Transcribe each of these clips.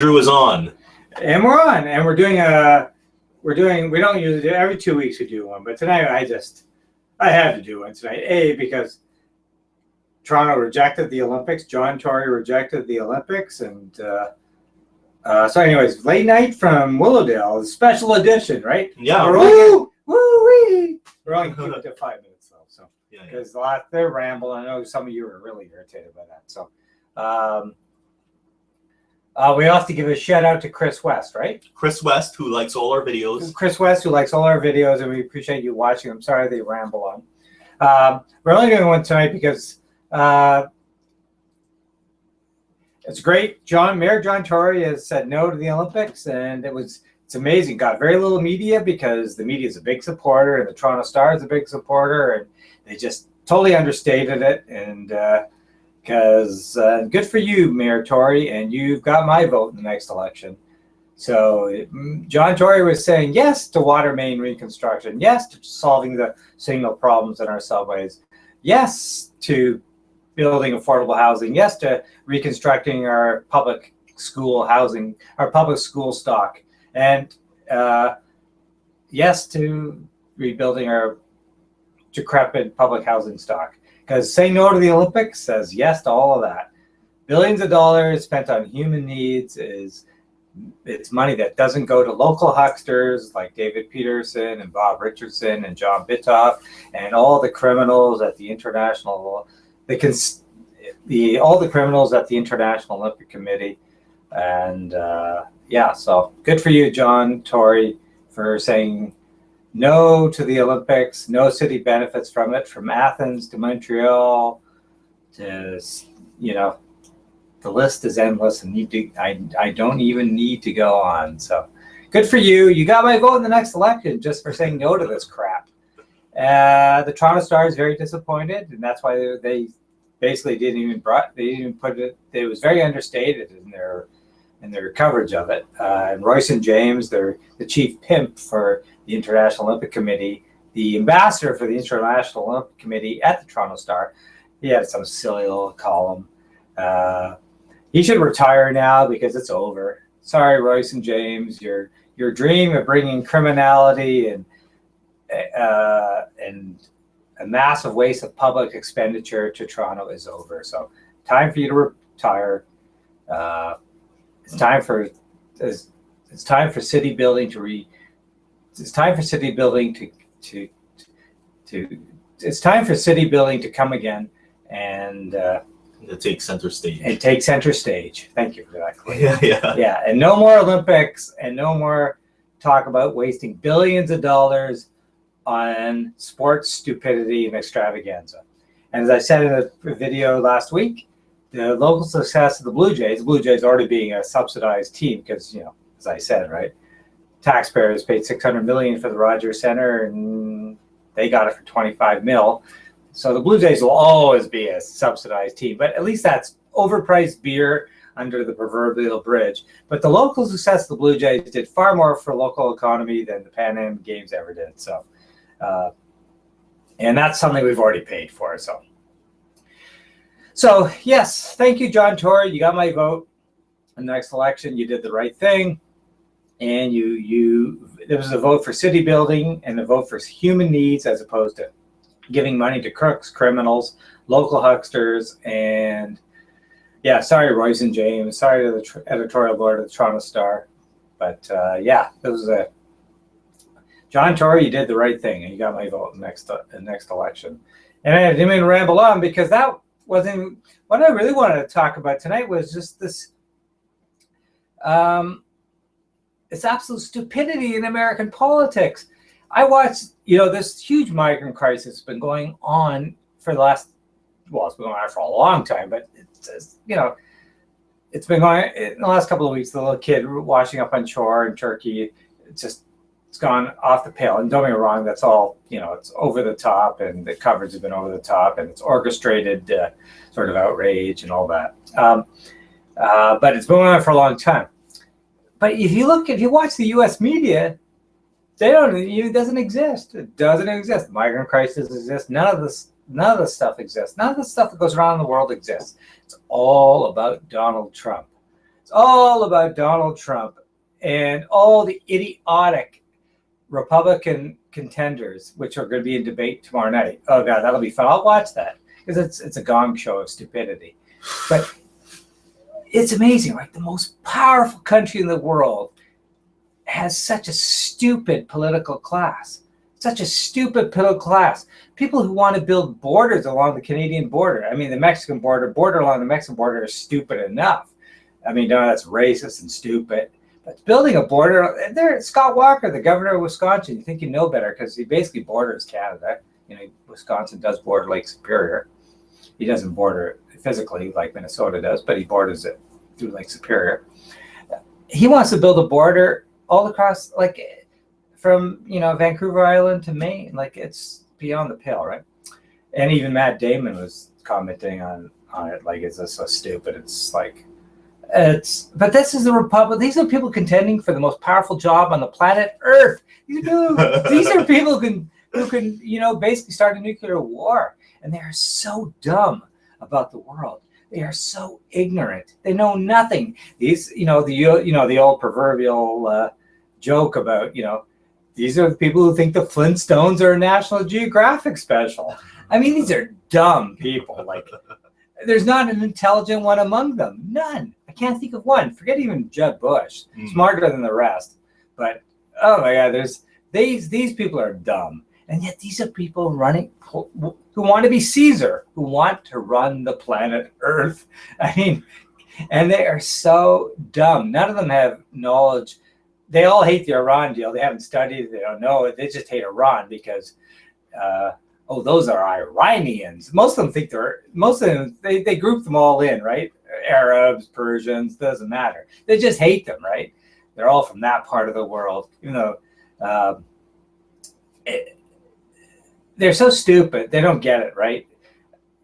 Drew is on. And we're on, and we don't usually do, every 2 weeks we do one, but tonight I had to do one tonight. Because Toronto rejected the Olympics, John Tory rejected the Olympics, and so anyways, late night from Willowdale, special edition, right? Yeah. We're only keeping it to 5 minutes though, so because they're rambling. I know some of you are really irritated by that, so. We have to give a shout out to Chris West, right? Chris West, who likes all our videos. Chris West, who likes all our videos, and we appreciate you watching. I'm sorry they ramble on. We're only doing one tonight because it's great. Mayor John Tory has said no to the Olympics, and it's amazing. Got very little media because the media is a big supporter, and the Toronto Star is a big supporter, and they just totally understated it. And because good for you, Mayor Tory, and you've got my vote in the next election. So John Tory was saying yes to water main reconstruction, yes to solving the signal problems in our subways, yes to building affordable housing, yes to reconstructing our public school housing, our public school stock, and yes to rebuilding our decrepit public housing stock. Because saying no to the Olympics says yes to all of that. Billions of dollars spent on human needs it's money that doesn't go to local hucksters like David Peterson and Bob Richardson and John Bitoff and all the criminals at the International Olympic Committee. And so good for you, John Tory, for saying no to the Olympics. No city benefits from it, from Athens to Montreal to, the list is endless, and I don't even need to go on. So good for you. You got my vote in the next election just for saying no to this crap. The Toronto Star is very disappointed, and that's why they basically didn't even put it. It was very understated in their coverage of it. And Royce and James, they're the chief pimp for the International Olympic Committee, the ambassador for the International Olympic Committee at the Toronto Star. He had some silly little column. He should retire now because it's over. Sorry, Royce and James, your dream of bringing criminality and a massive waste of public expenditure to Toronto is over. So time for you to retire. It's time for city building to come again and to take center stage. Thank you for that, Clay. Yeah. And no more Olympics, and no more talk about wasting billions of dollars on sports stupidity and extravaganza. And as I said in a video last week, the local success of the Blue Jays already being a subsidized team because, as I said, right, taxpayers paid $600 million for the Rogers Center, and they got it for $25 million. So the Blue Jays will always be a subsidized team, but at least that's overpriced beer under the proverbial bridge. But the local success of the Blue Jays did far more for local economy than the Pan Am Games ever did. So, and that's something we've already paid for. So yes, thank you, John Tory. You got my vote in the next election. You did the right thing. And there was a vote for city building and a vote for human needs as opposed to giving money to crooks, criminals, local hucksters, and sorry, Royce and James. Sorry to the editorial board of the Toronto Star. But there was John Tory, you did the right thing, and you got my vote in the next election. And I didn't even ramble on because that wasn't what I really wanted to talk about tonight. Was just this it's absolute stupidity in American politics. I watched, this huge migrant crisis has been going on for the last, it's been going on for a long time, but it's been going in the last couple of weeks. The little kid washing up on shore in Turkey, it's gone off the pale. And don't get me wrong, that's all, it's over the top, and the coverage has been over the top, and it's orchestrated sort of outrage and all that. But it's been going on for a long time. But if you watch the U.S. media, it doesn't exist. It doesn't exist. The migrant crisis exists. None of this stuff exists. None of the stuff that goes around in the world exists. It's all about Donald Trump. It's all about Donald Trump and all the idiotic Republican contenders, which are going to be in debate tomorrow night. Oh God, that'll be fun. I'll watch that because it's a gong show of stupidity. But it's amazing, right? The most powerful country in the world has such a stupid political class. Such a stupid political class. People who want to build borders along the Canadian border. I mean, the Mexican border along the Mexican border is stupid enough. I mean, no, that's racist and stupid. But building a border, there, Scott Walker, the governor of Wisconsin, you think you know better because he basically borders Canada. You know, Wisconsin does border Lake Superior. He doesn't border physically like Minnesota does, but he borders it through Lake Superior. He wants to build a border all across, like from, you know, Vancouver Island to Maine. Like it's beyond the pale, right? And even Matt Damon was commenting on it, like, is this so stupid? It's like, but this is the Republic. These are people contending for the most powerful job on the planet Earth. These are people who can, you know, basically start a nuclear war. And they are so dumb about the world. They are so ignorant. They know nothing. These, the old proverbial joke about, these are the people who think the Flintstones are a National Geographic special. I mean, these are dumb people. Like, there's not an intelligent one among them. None. I can't think of one. Forget even Jeb Bush. Smarter than the rest. But, oh my God, these people are dumb. And yet these are people who want to be Caesar, who want to run the planet Earth. I mean, and they are so dumb. None of them have knowledge. They all hate the Iran deal. They haven't studied it. They don't know it. They just hate Iran because, those are Iranians. Most of them think they group them all in, right? Arabs, Persians, doesn't matter. They just hate them, right? They're all from that part of the world, even though they're so stupid. They don't get it, right?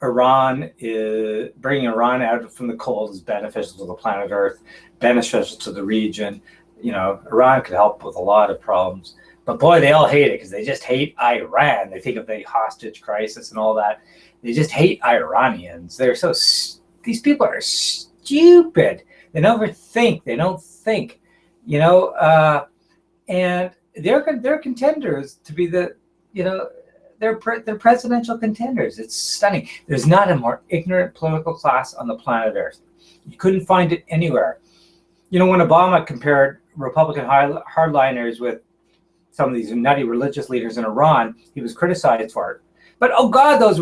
Bringing Iran out from the cold is beneficial to the planet Earth, beneficial to the region. Iran could help with a lot of problems. But boy, they all hate it because they just hate Iran. They think of the hostage crisis and all that. They just hate Iranians. These people are stupid. They never think. They don't think, and they're contenders to be they're presidential contenders. It's stunning. There's not a more ignorant political class on the planet Earth. You couldn't find it anywhere. When Obama compared Republican hardliners with some of these nutty religious leaders in Iran, he was criticized for it. But oh God, those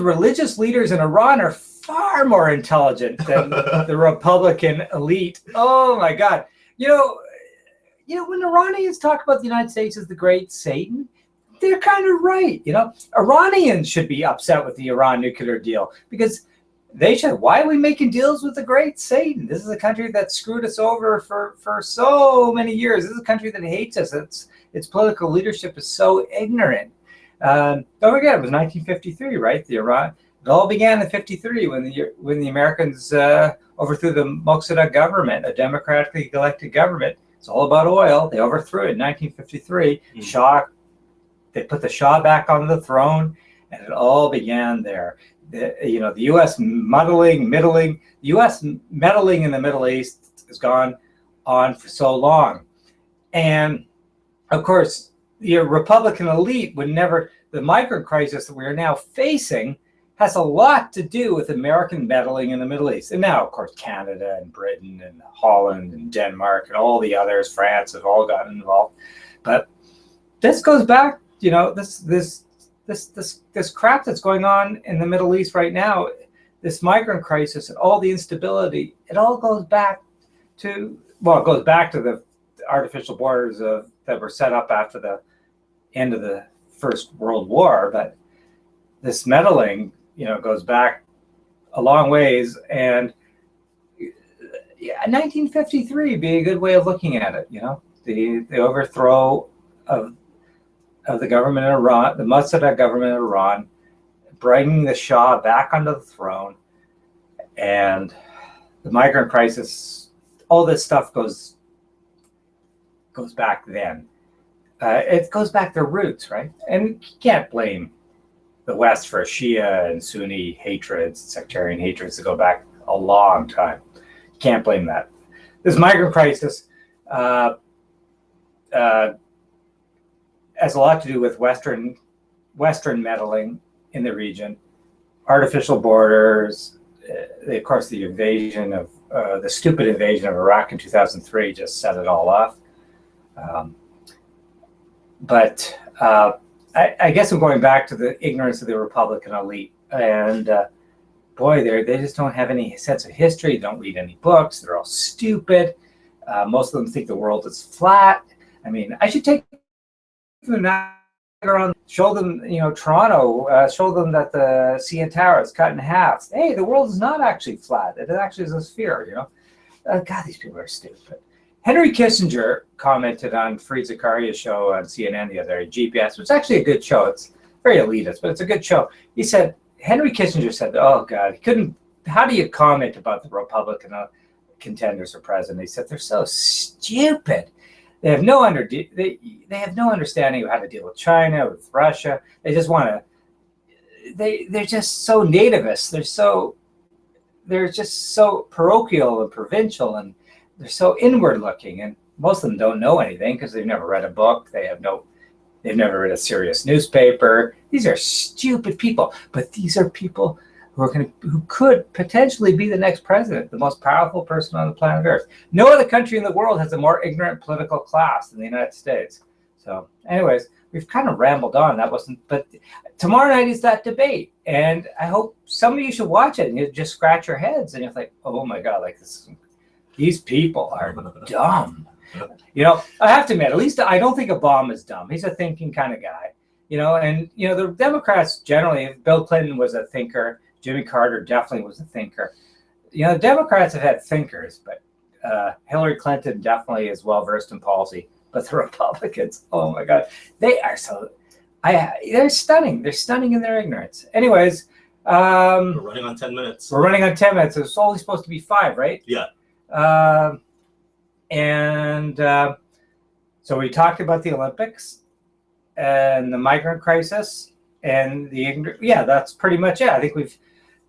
religious leaders in Iran are far more intelligent than the Republican elite. Oh my God. When Iranians talk about the United States as the great Satan, they're kind of right. Iranians should be upset with the Iran nuclear deal because why are we making deals with the great Satan? This is a country that screwed us over for so many years. This is a country that hates us. Its political leadership is so ignorant. Don't forget, it was 1953, right? It all began in 53 when the Americans overthrew the Moqtada government, a democratically elected government. It's all about oil. They overthrew it in 1953. They put the Shah back on the throne, and it all began there. The U.S. meddling in the Middle East has gone on for so long. And, of course, the Republican elite the migrant crisis that we are now facing has a lot to do with American meddling in the Middle East. And now, of course, Canada and Britain and Holland and Denmark and all the others, France, have all gotten involved. But this goes back, this crap that's going on in the Middle East right now, this migrant crisis and all the instability, it all goes back to the artificial borders that were set up after the end of the First World War. But this meddling, goes back a long ways. And 1953 would be a good way of looking at it. The overthrow of the government in Iran, the Moqtada government in Iran, bringing the Shah back onto the throne, and the migrant crisis. All this stuff goes back then. It goes back to roots, right? And you can't blame the West for Shia and Sunni hatreds, sectarian hatreds that go back a long time. Can't blame that. This migrant crisis has a lot to do with Western meddling in the region, artificial borders, of course, the invasion of the stupid invasion of Iraq in 2003 just set it all off. But I guess I'm going back to the ignorance of the Republican elite. And boy, they just don't have any sense of history, don't read any books, they're all stupid. Most of them think the world is flat. I mean, I should take them around, show them, Toronto, show them that the CN Tower is cut in half. Hey, the world is not actually flat. It actually is a sphere, God, these people are stupid. Henry Kissinger commented on Fareed Zakaria's show on CNN the other day, GPS, which is actually a good show. It's very elitist, but it's a good show. Henry Kissinger said, oh, God, how do you comment about the Republican contenders for president? He said, they're so stupid. They have no understanding of how to deal with China, with Russia. They just want to, they're just so nativist. They're just so parochial and provincial, and they're so inward looking. And most of them don't know anything because they've never read a book. They've never read a serious newspaper. These are stupid people, but these are people who could potentially be the next president, the most powerful person on the planet Earth. No other country in the world has a more ignorant political class than the United States. So anyways, we've kind of rambled on. But tomorrow night is that debate. And I hope some of you should watch it and you just scratch your heads and you're like, oh my God, these people are dumb. I have to admit, at least I don't think Obama is dumb. He's a thinking kind of guy, and the Democrats generally, Bill Clinton was a thinker. Jimmy Carter definitely was a thinker. The Democrats have had thinkers, but Hillary Clinton definitely is well-versed in policy. But the Republicans, oh my God, they're stunning. They're stunning in their ignorance. Anyways. We're running on 10 minutes. We're running on 10 minutes. It's only supposed to be 5, right? Yeah. So we talked about the Olympics and the migrant crisis and that's pretty much it. I think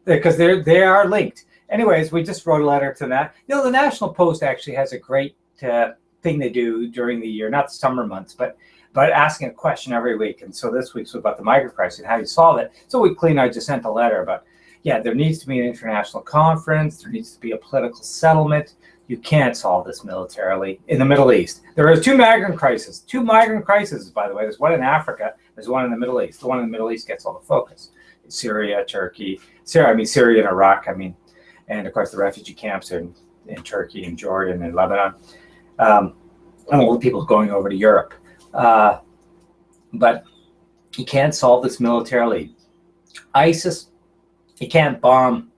because they are linked. Anyways, we just wrote a letter to that. The National Post actually has a great thing they do during the year, not the summer months, but asking a question every week. And so this week's about the migrant crisis and how you solve it. So I just sent a letter about, there needs to be an international conference. There needs to be a political settlement. You can't solve this militarily in the Middle East. There are two migrant crises, by the way. There's one in Africa. There's one in the Middle East. The one in the Middle East gets all the focus. Syria, Syria and Iraq, and of course the refugee camps in Turkey and Jordan and Lebanon. And all the people going over to Europe. But you can't solve this militarily. ISIS, you can't bomb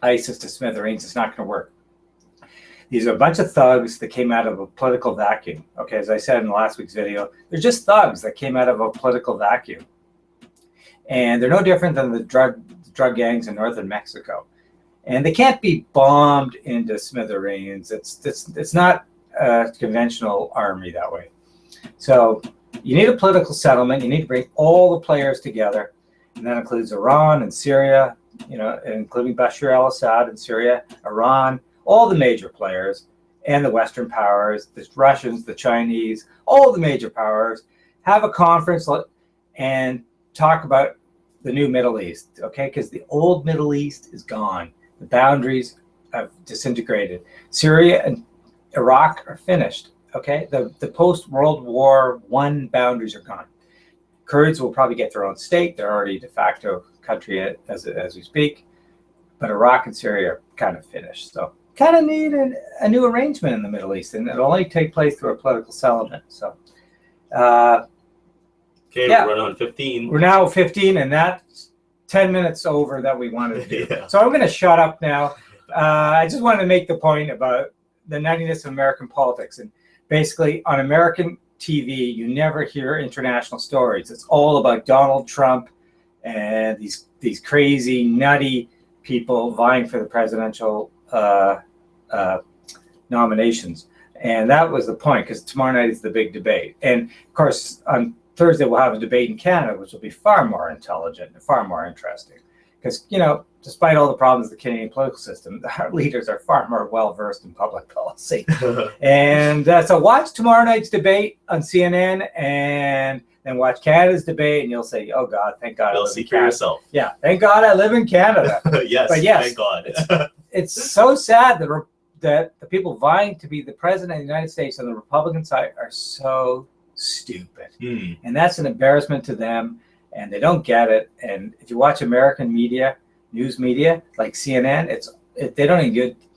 ISIS to smithereens. It's not going to work. These are a bunch of thugs that came out of a political vacuum. Okay, as I said in last week's video, they're just thugs that came out of a political vacuum. And they're no different than the drug gangs in northern Mexico. And they can't be bombed into smithereens. It's not a conventional army that way. So you need a political settlement. You need to bring all the players together. And that includes Iran and Syria, including Bashar al-Assad in Syria, Iran, all the major players, and the Western powers, the Russians, the Chinese, all the major powers, have a conference and talk about the new Middle East, okay? Because the old Middle East is gone. The boundaries have disintegrated. Syria and Iraq are finished, okay? The post-World War I boundaries are gone. Kurds will probably get their own state. They're already de facto country as we speak. But Iraq and Syria are kind of finished. So kind of need a new arrangement in the Middle East, and it'll only take place through a political settlement. So, okay, we're running on 15. We're now 15, and that's 10 minutes over that we wanted to do. Yeah. So I'm going to shut up now. I just wanted to make the point about the nuttiness of American politics. And basically, on American TV, you never hear international stories. It's all about Donald Trump and these crazy, nutty people vying for the presidential nominations. And that was the point, because tomorrow night is the big debate. And of course, on Thursday, we'll have a debate in Canada, which will be far more intelligent and far more interesting. Because, despite all the problems of the Canadian political system, our leaders are far more well-versed in public policy. And so watch tomorrow night's debate on CNN and then watch Canada's debate, and you'll say, oh, God, thank God. You'll see for yourself. Yeah, thank God I live in Canada. Yes, but yes, thank God. It's so sad that the people vying to be the president of the United States on the Republican side are so stupid. And that's an embarrassment to them, and they don't get it. And if you watch American media, news media like CNN, they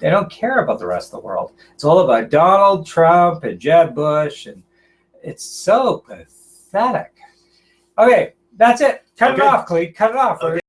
don't care about the rest of the world. It's all about Donald Trump and Jeb Bush, and it's so pathetic. Okay, that's it. Cut it off, Clete. Cut it off. Okay.